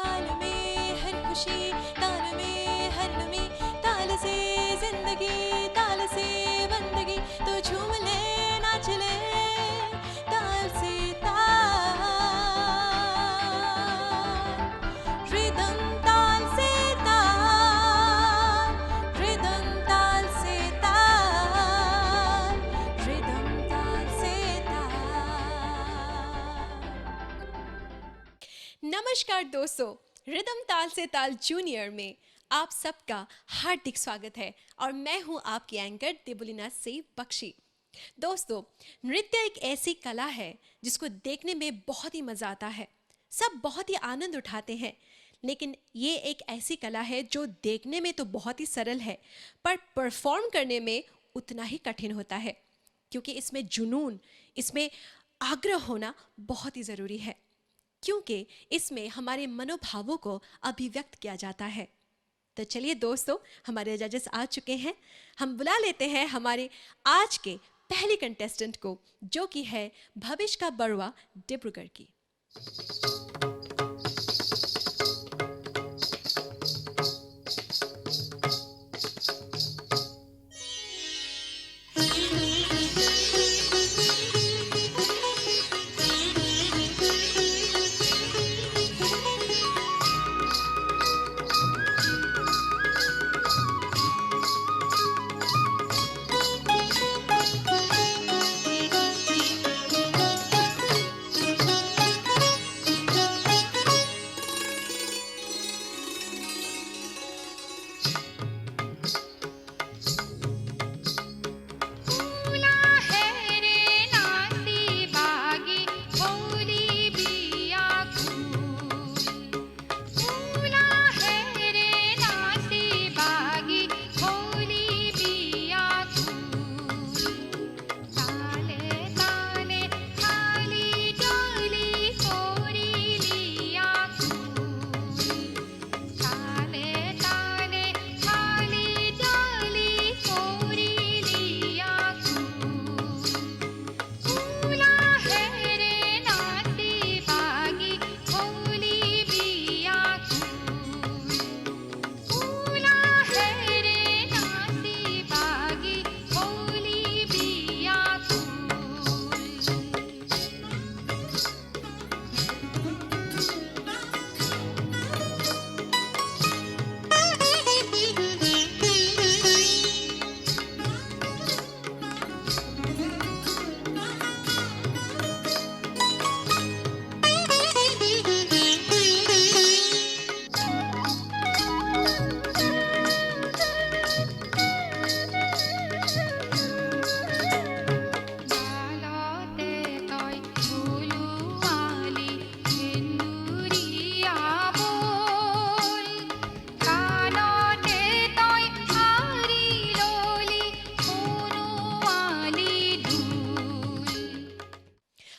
ताल में हर खुशी, ताल में हर नमी, ताल से जिंदगी, ताल से बंदगी, तो झूम ले नाच ले ताल से ताल। रिदम ताल से ताल, रिदम ताल से ताल, रिदम ताल से ताल। नमस्कार दोस्तों, रिदम ताल से ताल जूनियर में आप सबका हार्दिक स्वागत है और मैं हूं आपकी एंकर देबुलिना से बख्शी। दोस्तों, नृत्य एक ऐसी कला है जिसको देखने में बहुत ही मज़ा आता है, सब बहुत ही आनंद उठाते हैं। लेकिन ये एक ऐसी कला है जो देखने में तो बहुत ही सरल है, पर परफॉर्म करने में उतना ही कठिन होता है, क्योंकि इसमें जुनून, इसमें आग्रह होना बहुत ही ज़रूरी है, क्योंकि इसमें हमारे मनोभावों को अभिव्यक्त किया जाता है। तो चलिए दोस्तों, हमारे जजेस आ चुके हैं। हम बुला लेते हैं हमारे आज के पहले कंटेस्टेंट को, जो कि है भविष्य का बरुआ डिब्रूगढ़ की।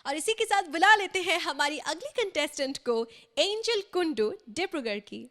और इसी के साथ बुला लेते हैं हमारी अगली कंटेस्टेंट को, एंजल कुंडू डिब्रूगढ़ की।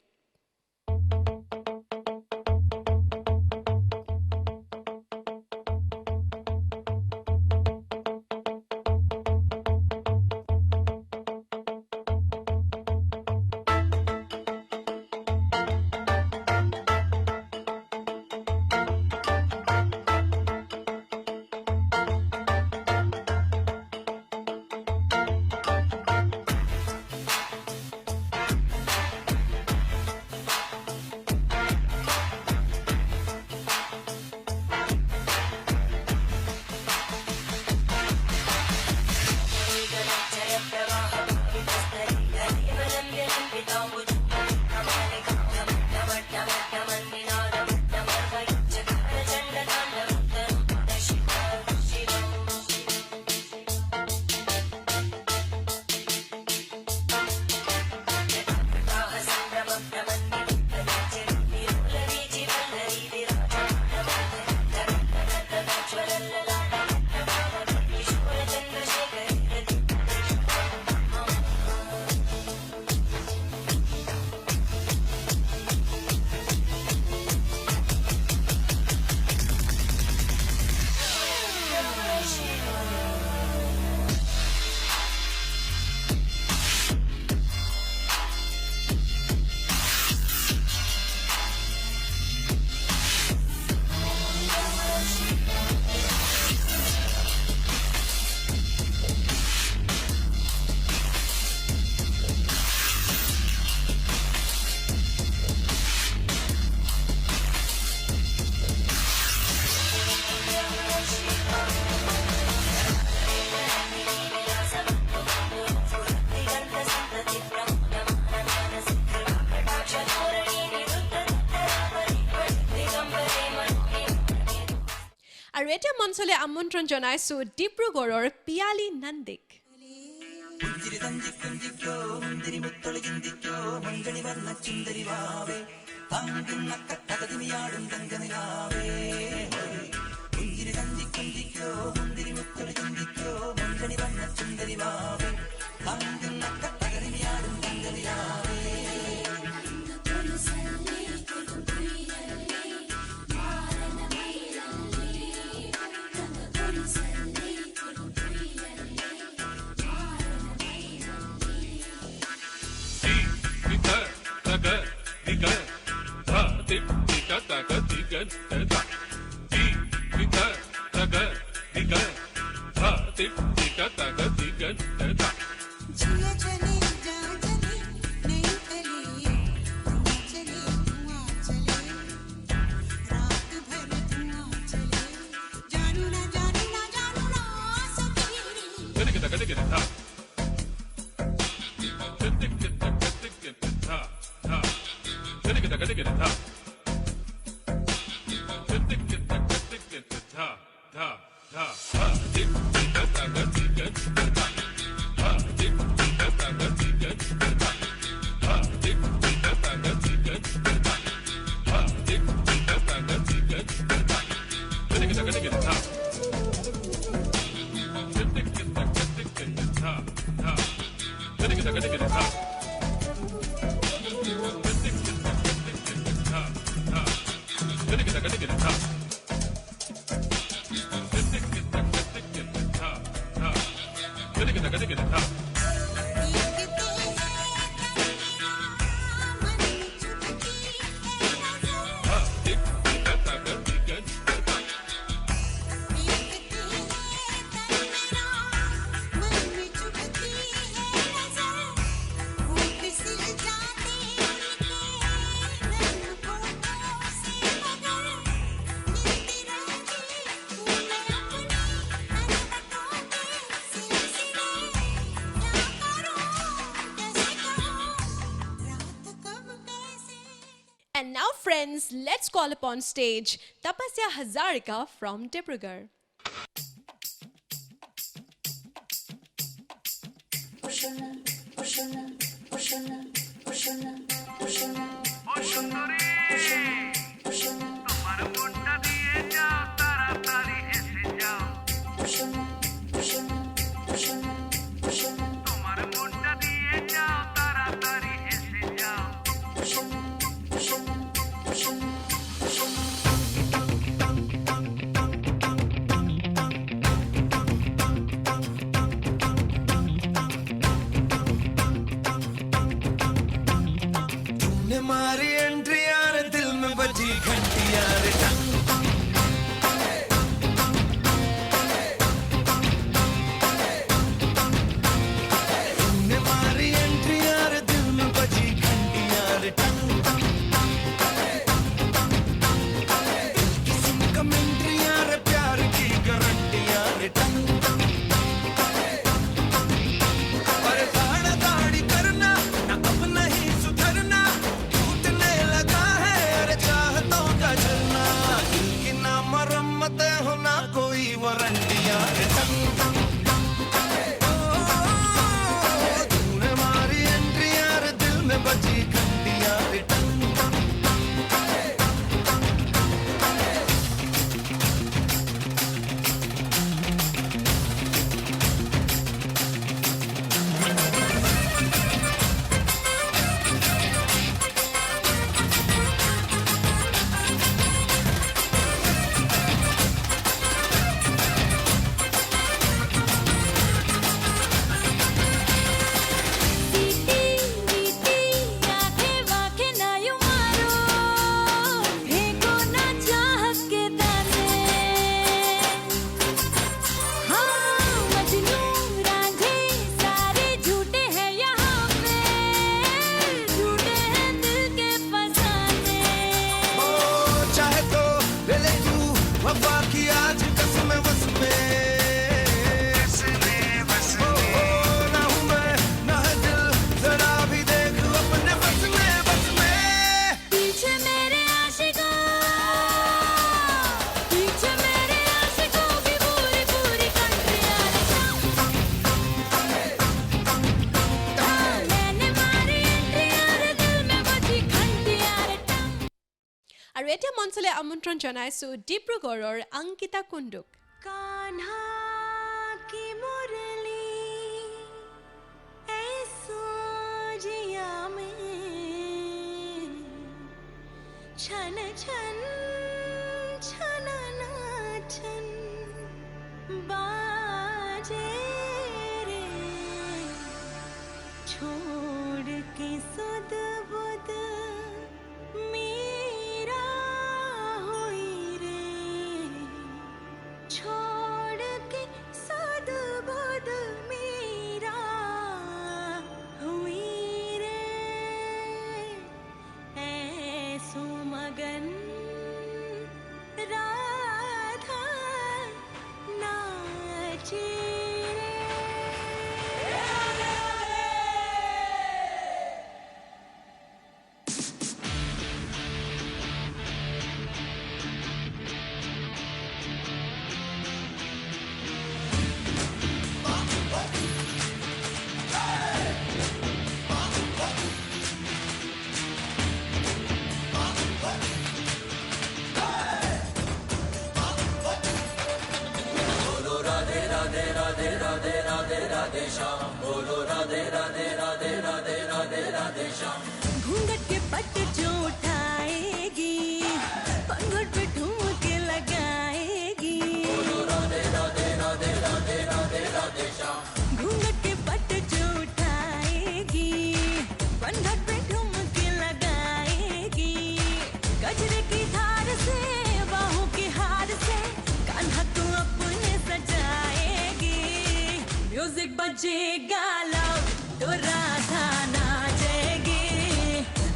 এতিয়া মঞ্চলৈ আমন্ত্ৰণ জনাইছো ডিব্ৰুগড়ৰ Piyali নন্দিক। And now friends, let's call upon stage Tapasya Hazarika from Dibrugarh. मारी एंट्री यार दिल में बजी घंटी यार तुमने मारी एंट्री यार दिल में बजी घंटी यार किसी कमेंट्री यार प्यार की गारंटी यार पर दाढ़ा दाढ़ी करना ना अब नहीं सुधरना मरम्मत होना कोई वारंटियां तूने मारी एंट्री यार दिल में बची घंटियां এতিয়া মঞ্চলৈ আমন্ত্ৰণ জনাইছোঁ ডিব্ৰুগড়ৰ অংকিতা কুণ্ডুক। कान्हा की मुरली ऐसो जिया में छन छन छन नाचन बाजे रे छोड़ के सुध बुध मेरा होई रे छोड़ के सद बुद मेरा हुई रे ऐसो मगन राधा नाचे रे। घूंघट के पट जो उठाएगी पंघुट पे ठुमके लगाएगी घूंघट के पट जो उठाएगी पंघुट पे ठुमके लगाएगी गजरे की धार से बाहों के हार से कान्हा को अपने सजाएगी म्यूजिक बजेगा लाओ तो राधा नाचेगी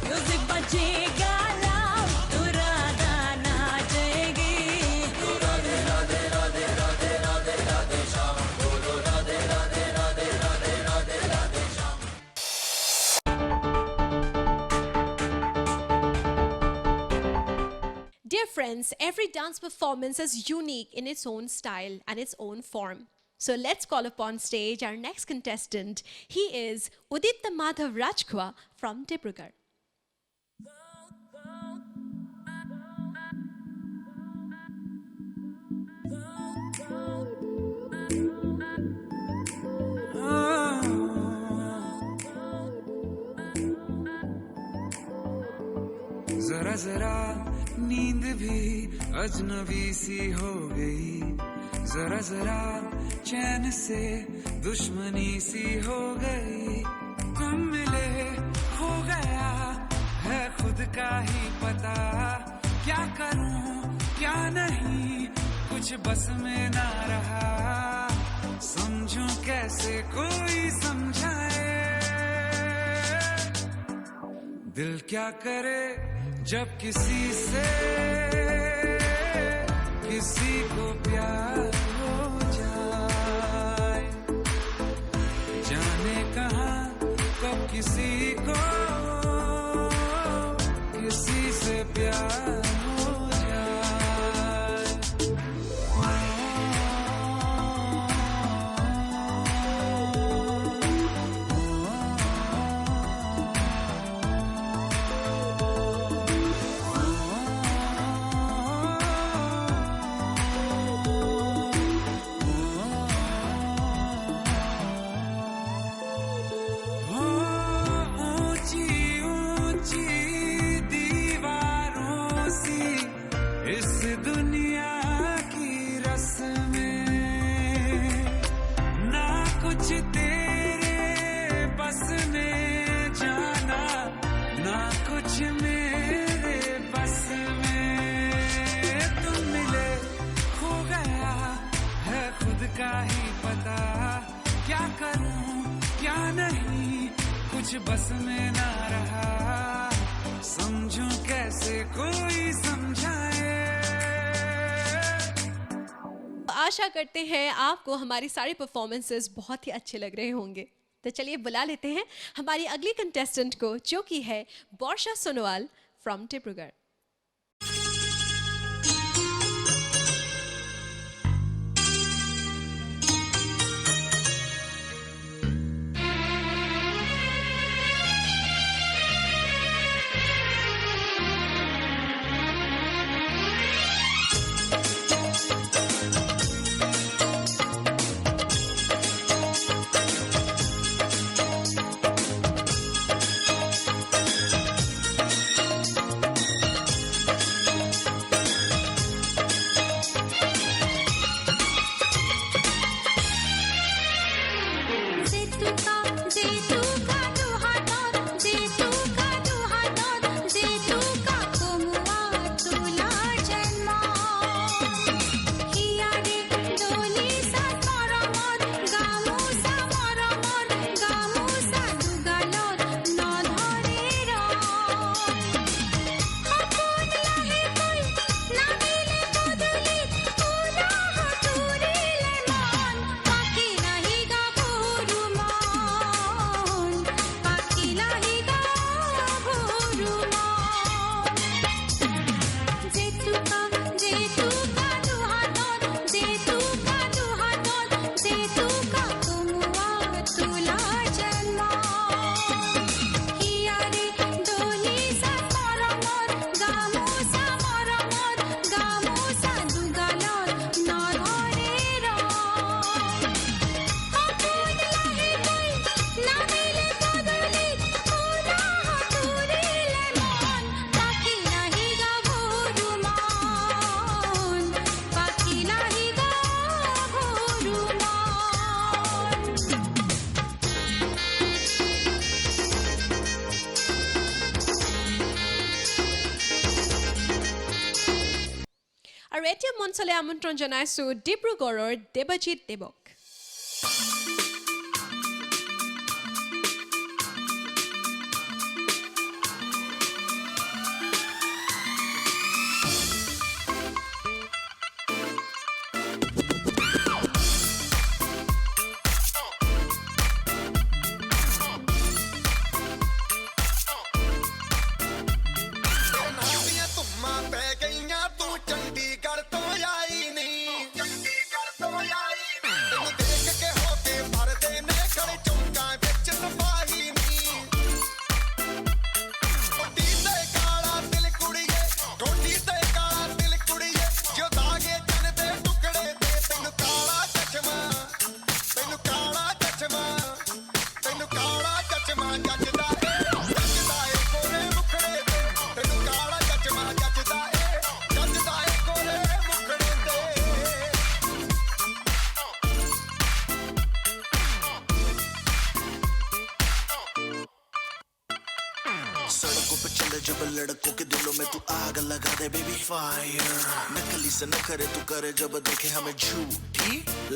म्यूजिक बजेगा लाओ तो Radha नाचेगी Dear friends, every dance performance is unique in its own style and its own form. So let's call upon stage our next contestant. He is Udita Madhav Rajkhwa from Dibrugarh. जरा जरा नींद भी अजनबी सी हो गई जरा जरा चैन से दुश्मनी सी हो गई तुम मिले हो गया है खुद का ही पता क्या करूं क्या नहीं कुछ बस में ना रहा समझूं कैसे कोई समझाए दिल क्या करे जब किसी से किसी को प्यार हो जाए जाने कहाँ कब किसी को किसी से प्यार हो जाए का ही पता क्या करूं क्या नहीं कुछ बस में ना रहा समझूं कैसे कोई समझाए आशा करते हैं आपको हमारी सारी परफॉर्मेंसेस बहुत ही अच्छे लग रहे होंगे। तो चलिए बुला लेते हैं हमारी अगली कंटेस्टेंट को जो कि है वर्षा सोनोवाल फ्रॉम डिब्रूगढ़। এতিয়া মঞ্চলৈ আমন্ত্ৰণ জনাইছো ডিব্ৰুগড়ৰ দেৱজিৎ দেৱক। ਨਾਲੀਆਂ ਧੁੰਮਾਂ ਪੈ ਗਈਆਂ ਤੂੰ ਚੰਡੀਗੜ੍ਹ ਤੋਂ ਆਈ ਨਹੀਂ ਤੈਨੂੰ ਦੇਖ ਕੇ ਹੋ ਕੇ ਭਰਦੇ ਨੇ ਖੜੇ ਚੌਂਕਾਂ ਵਿੱਚ ਸਫਾਈ ਨਹੀਂ ਟੋਟੀ ਤੇ ਕਾਲਾ ਦਿਲ ਕੁੜੀਏ ਟੋਟੀ ਤੇ ਕਾਲਾ ਦਿਲ ਕੁੜੀਏ ਜੋ ਦਾਗੇ ਚੰਨ ਦੇ ਟੁਕੜੇ ਤੇ ਤੈਨੂੰ ਕਾਲਾ ਚਸ਼ਮਾ ਤੈਨੂੰ ਕਾਲਾ ਚਸ਼ਮਾ ਤੈਨੂੰ ਕਾਲਾ ਚਸ਼ਮਾ ਜੱਜਦਾ ਏ ਕੋਰੇ ਮੁਖੜੇ ਤੇ ਤੈਨੂੰ ਕਾਲਾ ਚਸ਼ਮਾ ਜੱਜਦਾ ਏ ਕੋਰੇ ਮੁਖੜੇ ਤੇ सड़कों पे चले जब लड़कों के दिलों में तू आग लगा दे बेबी फायर नकली से नखरे तू करे जब देखे हमें झूठी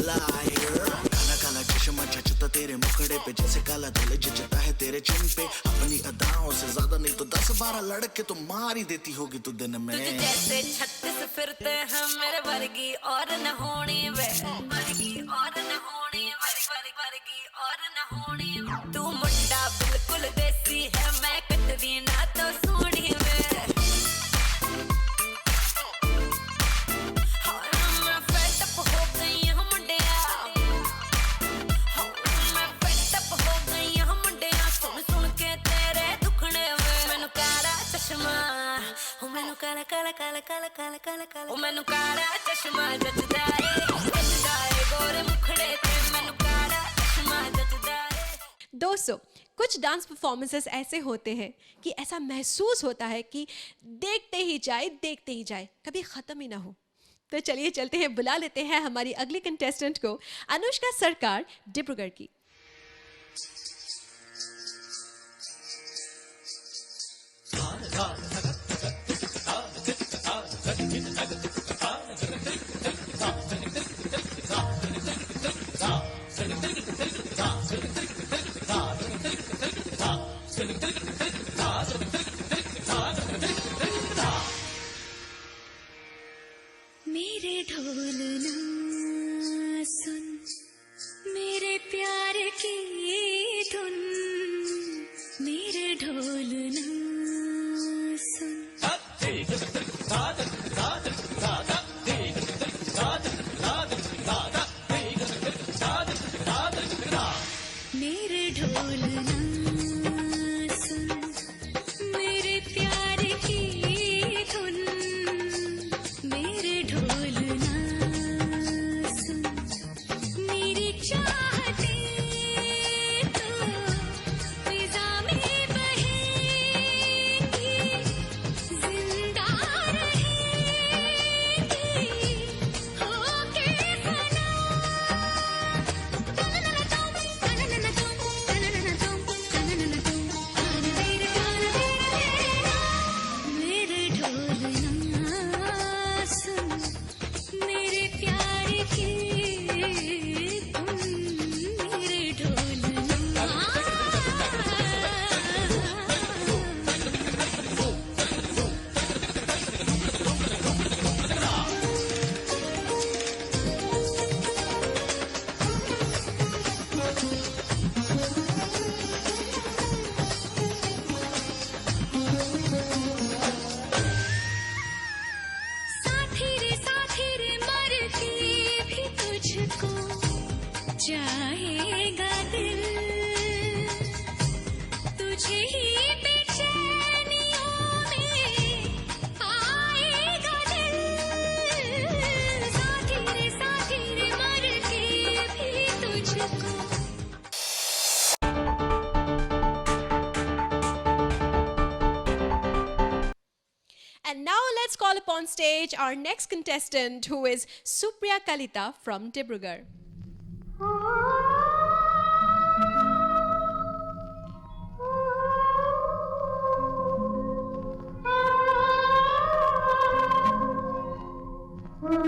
लायर काला काला चश्मा जचता तेरे मुखड़े पे जैसे काला दिल जचता है तेरे चिन पे अपनी अदाओं से ज्यादा नहीं तो 10-12 लड़के तो मार ही देती होगी तू दिन में तुझे जैसे 36 फिरते हैं मेरे वर्गी और न होनी वे वर्गी और न होनी वर्गी और न होनी तू मुंडा बिल्कुल देसी है मैं कटरीना तो सोनी वे हाँ, मैं fed up हो गई हूँ मुंडिया हाँ, मैं fed up हो गई हूँ मुंडिया सुन के तेरे दुखने वे मैनू काला चश्मा ओ मैनू काला काला काला काला काला काला काला ओ मैनू काला चश्मा जचदा ए गोरे मुखड़े ते मैनू काला चश्मा जचदा ए दोस्तों, कुछ डांस परफॉर्मेंसेस ऐसे होते हैं कि ऐसा महसूस होता है कि देखते ही जाए, कभी ख़त्म ही ना हो। तो चलिए चलते हैं, बुला लेते हैं हमारी अगली कंटेस्टेंट को, अनुष्का सरकार डिब्रूगढ़ की। मेरे ढोल ना सुन मेरे प्यार की धुन मेरे ढोल ना सुन मेरे ढोल ना सुन मेरे प्यार की धुन मेरे ढोल ना सुन मेरी चाहते तो फिजा में बहेगी जिंदा रहेगी होके फना मेरे ढोल ना सुन मेरे प्यार की धुन मेरे ढोल ना साथी रे मर के भी तुझको चाहेगा दिल तुझे ही बेचैनियों में आएगा दिल साथी रे मर के भी तुझको And now let's call upon stage our next contestant, who is Supriya Kalita from Dibrugarh. Oh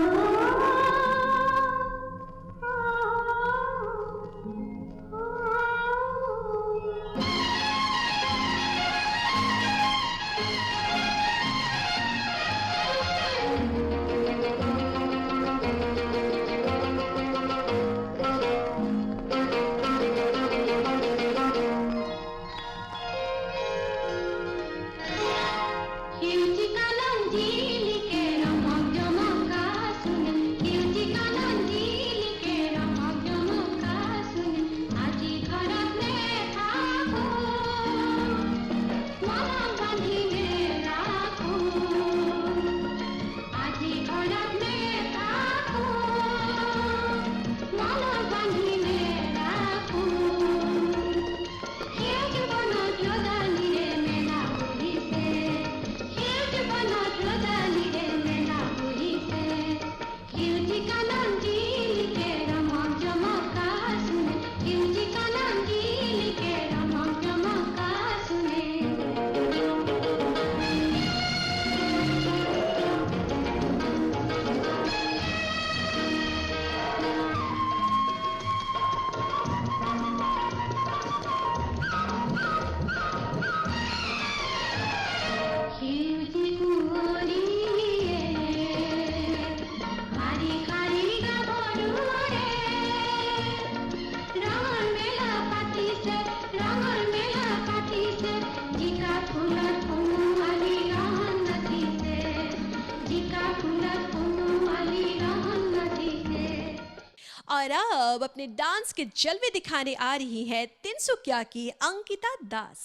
और अब अपने डांस के जलवे दिखाने आ रही है तिनसुकिया की अंकिता दास।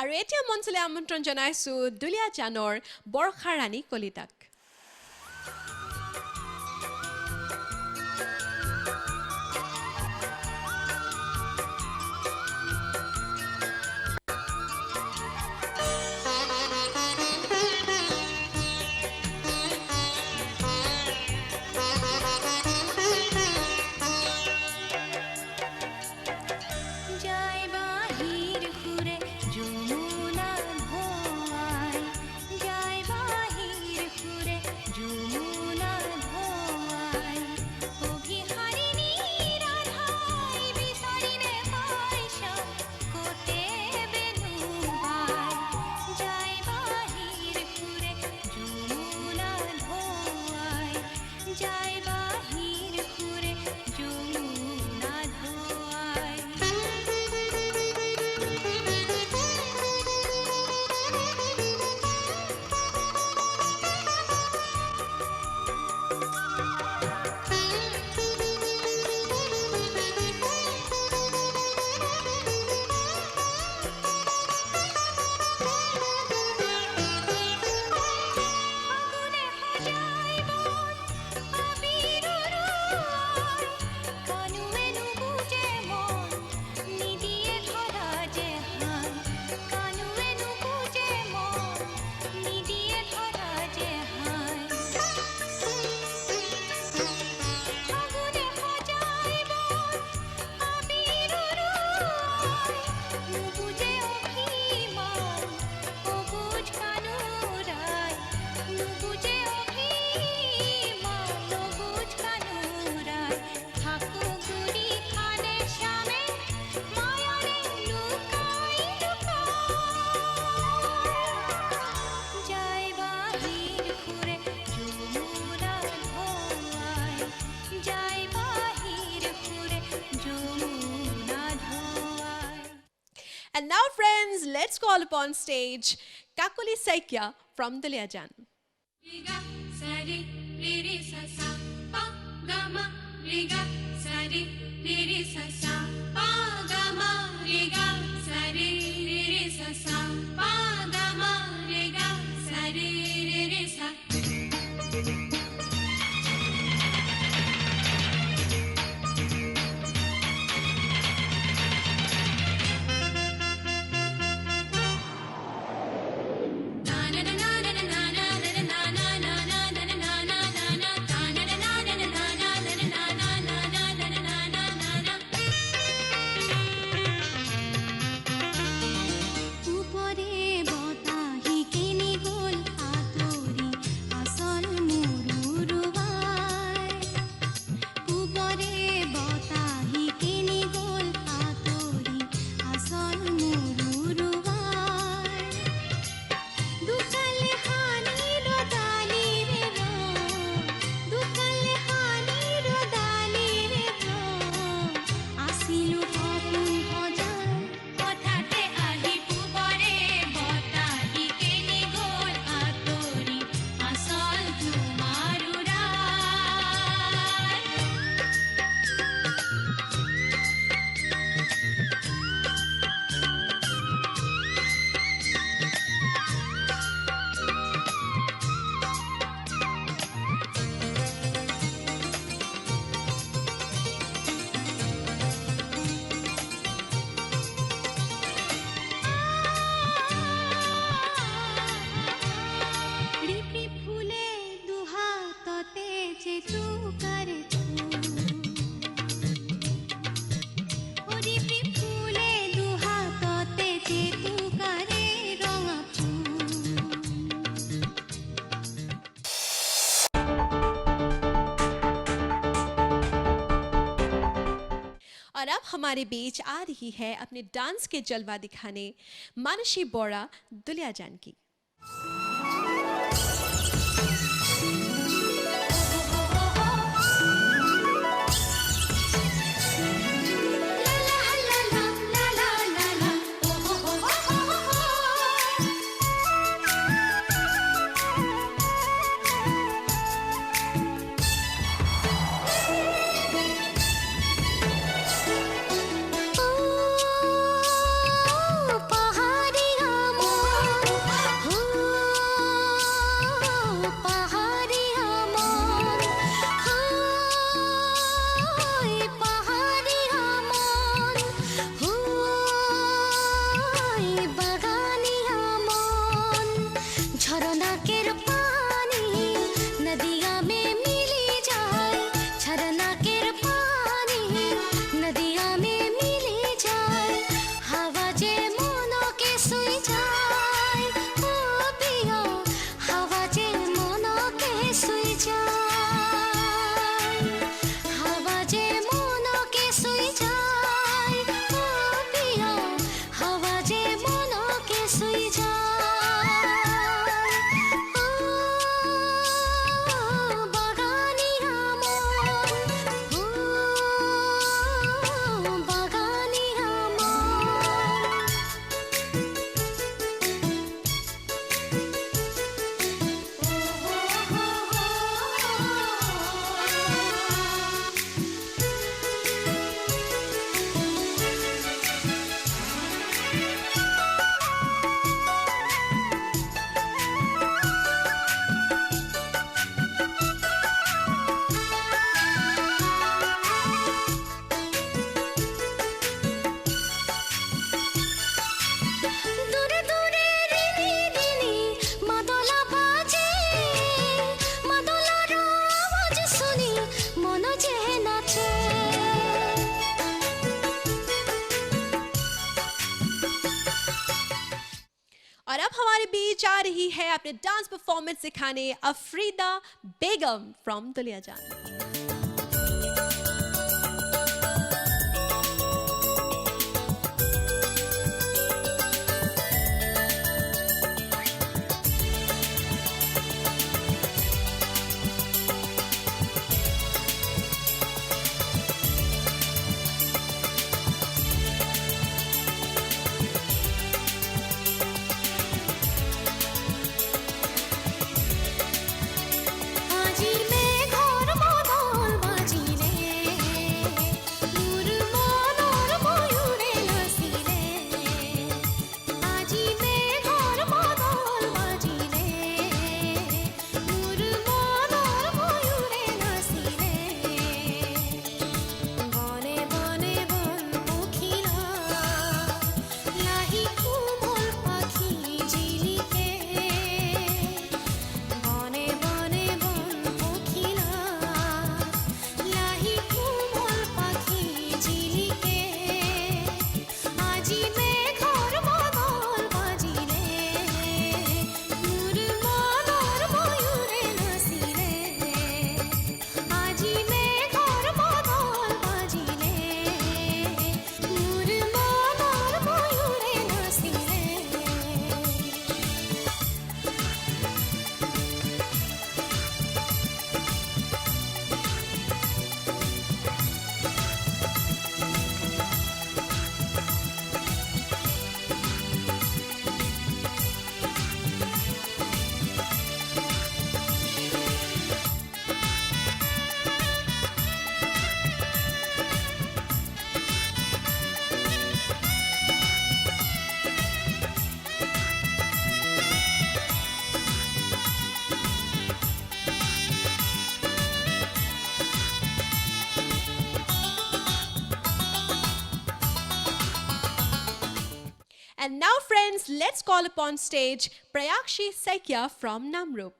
আৰু এতিয়া মঞ্চলৈ আমন্ত্ৰণ জনাইছো দুলীয়াজানৰ বৰ্ষা ৰাণী কলিতাক। And now, friends, let's call upon stage Kakuli Saikia from Duliajan. Riga, sari, riri, sa, sa, pa, ga, ma, riga, sari, riri, sa, sa, pa, ga, ma, riga, sari, riri, sa, sa, pa, ga, ma, riga, sari, riri, sa. और अब हमारे बीच आ रही है अपने dance के जलवा दिखाने मानसी बोरा दुलिया जान की। और अब हमारे बीच आ रही है अपने डांस परफॉर्मेंस सिखाने अफरीदा बेगम फ्रॉम दुलिया जान। And now friends, let's call upon stage Prayakshi Saikya from Namrup.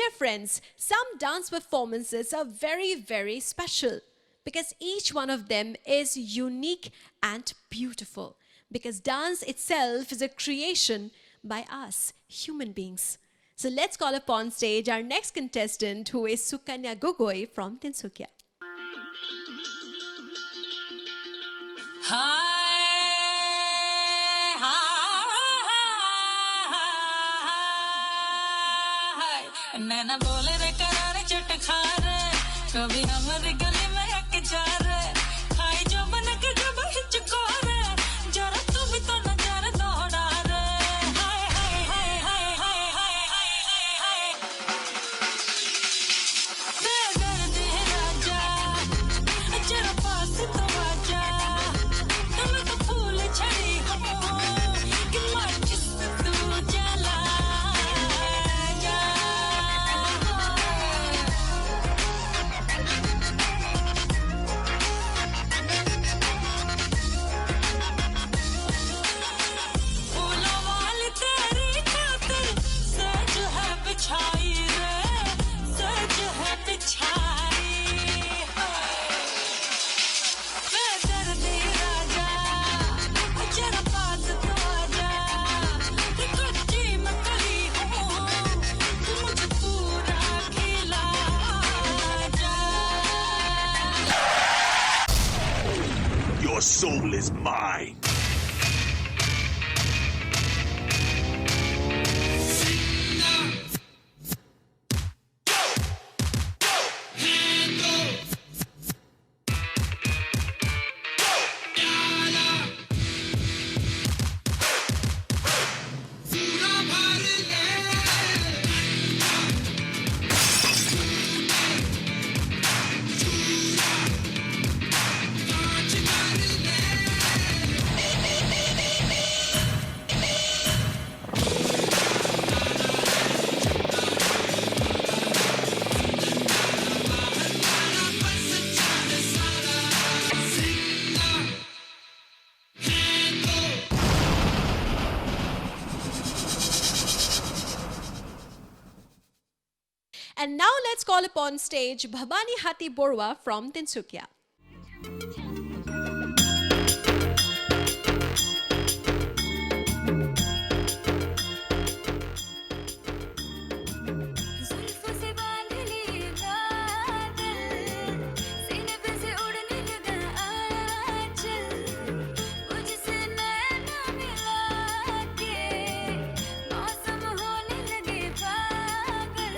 Dear friends, some dance performances are very, very special because each one of them is unique and beautiful. Because dance itself is a creation by us, human beings. So let's call upon stage our next contestant, who is Sukanya Gogoi from Tinsukia. नैना बोले रे करारे चटखार कभी हमारी गली में आके जा रे खाई जो बन के जब हिचकोर जरा तू भी तो नजर दौड़ा रे हाय हाय हाय हाय हाय हाय हाय हाय बेदर्द है राजा जरा पास तो आजा तुम तो फूल छड़ी हो कि माचिस तू जला Your soul is mine. And now let's call upon stage Bhabani Hati Borwa from Tinsukia. जुल्फों से बांध लिए बादल सीने पे से उड़ने लगा आंचल मुझसे नैना मिला के मौसम होने लगे पागल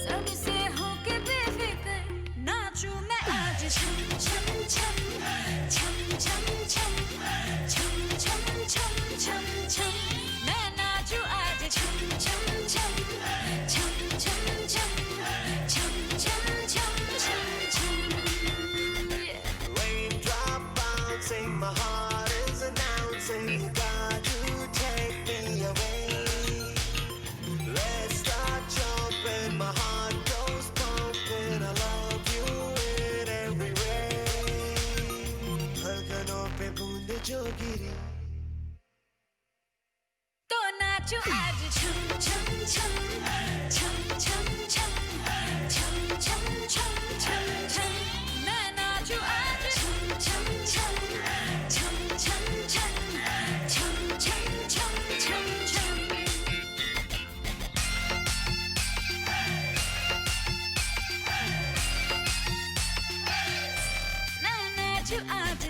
सबसे होके बेफिक्र नाचूं मैं आज छम छम छम छम छम छम छम छम छम छम छम मैं नाचूं आज छम छम छम छम छम छम छम छम छम छम छम Raindrop bouncing, my heart is announcing, you got to take me away. Let's start jumping, my heart goes pumping, I love you in every way. धड़कनों पे बूंद जो गिरी तो नाचूं आज छम छम छम छम छम छम छम छम छम छम छम मैं नाचूं आज छम छम छम छम छम छम छम छम छम छम छम मैं नाचूं आज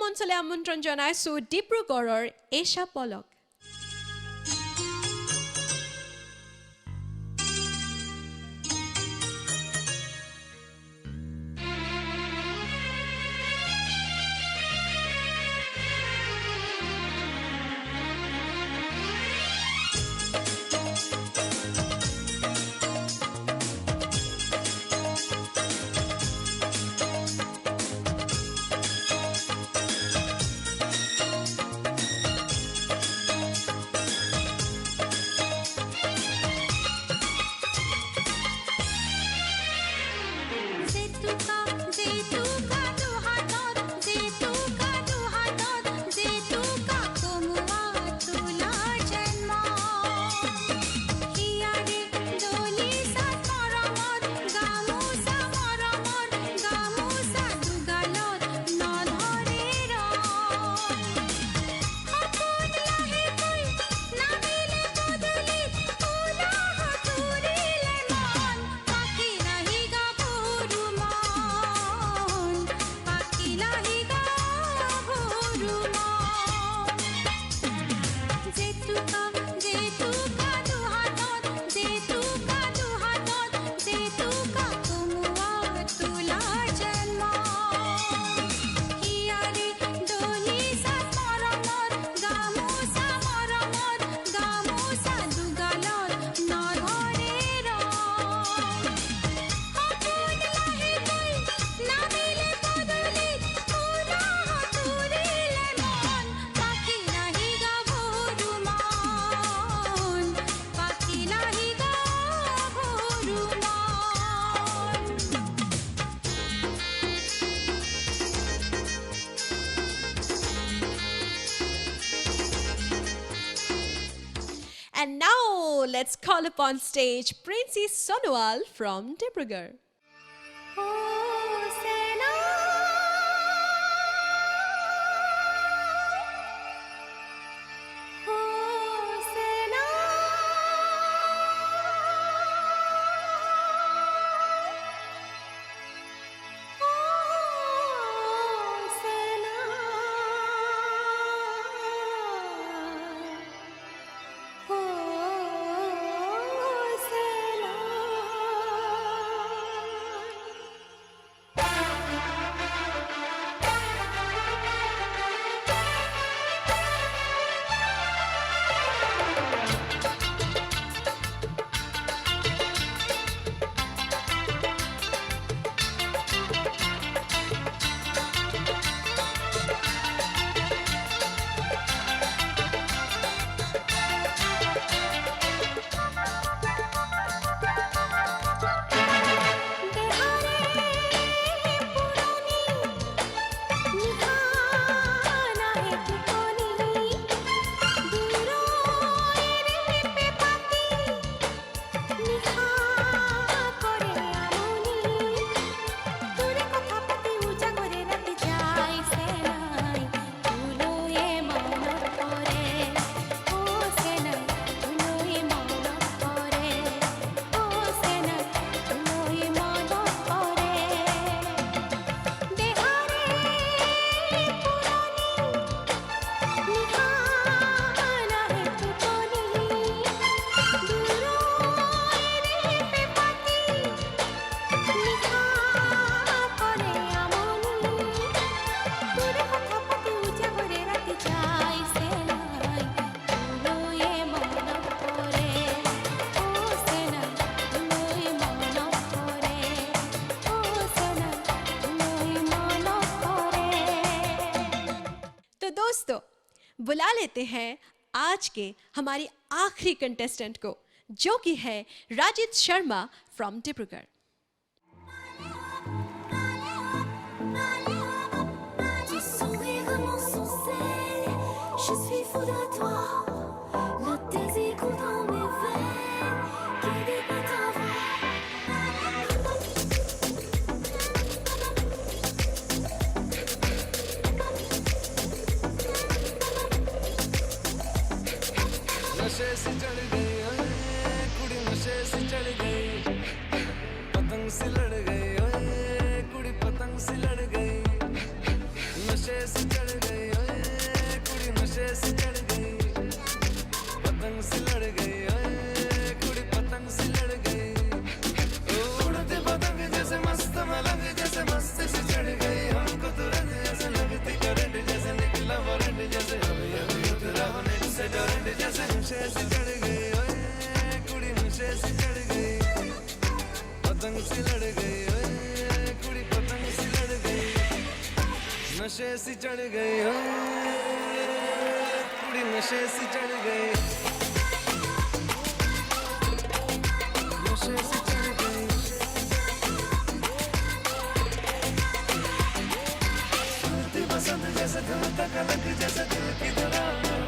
মঞ্চলৈ আমন্ত্ৰণ জনাইছো ডিব্ৰুগড়ৰ এশা পলক। And now let's call upon stage Princess Sonowal from Dibrugarh. दोस्तों बुला लेते हैं आज के हमारी आखिरी कंटेस्टेंट को जो कि है राजित शर्मा फ्रॉम डिब्रूगढ़। नशे से चढ़ गई ओए कुड़ी नशे से चढ़ गई पतंग से लड़ गई ओए कुड़ी पतंग से लड़ गई नशे से चढ़ सी चढ़ गई पतंग सी लड़ गई ओए कुड़ी पतंग सी लड़ गई ओ उड़ती पतंग जैसे मस्त मलंग जैसे मस्त सी चढ़ गई हमको तुरंत जैसे लगती करंट जैसे निकला वारंट जैसे अभी अभी उतरा नेट से टोरेंट जैसे नशे से चढ़ गई ओए कुड़ी नशे से चढ़ गई पतंग सी लड़ गई ओए कुड़ी पतंग सी लड़ गई नशे सी चढ़ गई ओए कुड़ी नशे सी चढ़ गई नशे सी चढ़ गई सुनती बसंत जैसे धुन तक अलग जैसे दिल की तरह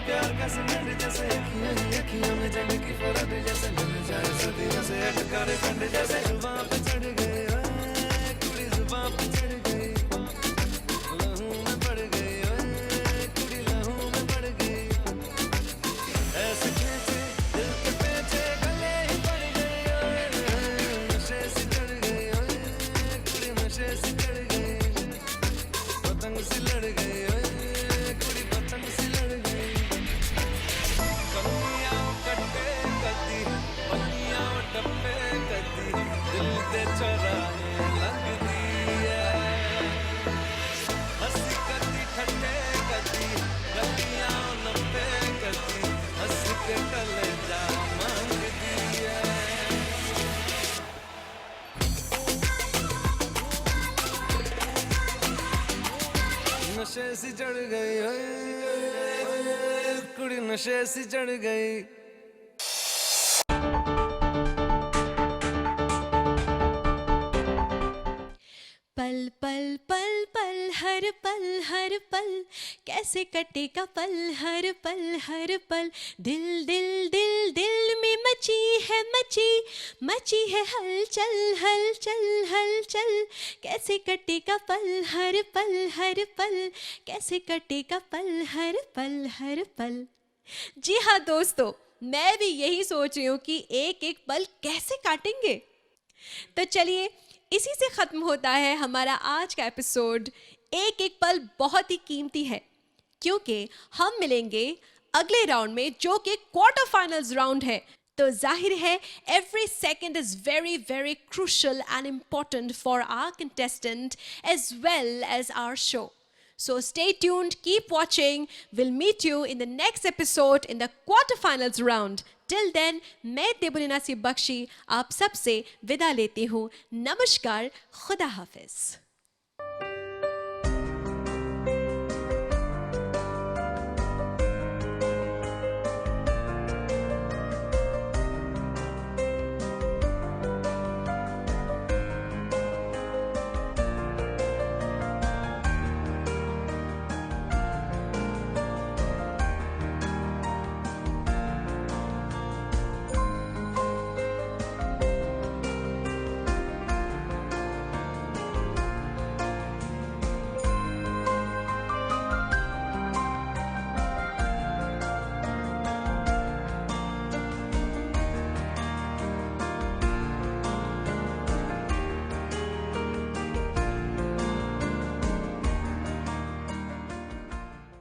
प्यार का सिमंड जैसे अखियां ही अखियां में जग की फरद जैसे मिल जाए सदियों से अटकारे कंड जैसे जुबान पे चढ़ गए ओए कुड़ी जुबान पे चढ़ गई लहू में पड़ गई ओए कुड़ी लहू में पड़ गई ऐसे खींचे दिल के पेचे गले ही पड़ गई ओए नशे से चढ़ गई ओए कुड़ी नशे से चढ़ गई पतंग सी लड़ गई ओए कुड़ी पतंग सी लड़ गई कन्नियां कट्टे कदी पन्नियां टप्पे कदी दिल दे चौराहे लगदी है हंसी कदी ठट्टे कदी गलियां नप्पे कदी हंस के कलेजा मांगदी है नशे सी चढ़ गई ओए कुड़ी नशे सी चढ़ गई पल पल पल पल हर पल कैसे कटेगा पल हर पल दिल दिल दिल दिल में मची है हलचल कैसे कटेगा पल हर पल कैसे कटेगा पल हर पल। जी हाँ दोस्तों, मैं भी यही सोच रही हूँ कि एक एक पल कैसे काटेंगे। तो चलिए, इसी से ख़त्म होता है हमारा आज का एपिसोड। एक एक पल बहुत ही कीमती है, क्योंकि हम मिलेंगे अगले राउंड में, जो कि क्वार्टर फाइनल्स राउंड है। तो जाहिर है every second is very very crucial and important for our contestant as well as our show. So stay tuned, keep watching. We'll meet you in the next episode in the quarterfinals round. Till then, मैं देबुलिना सी बख्शी आप सबसे विदा लेती हूँ. नमस्कार, खुदा हाफिज.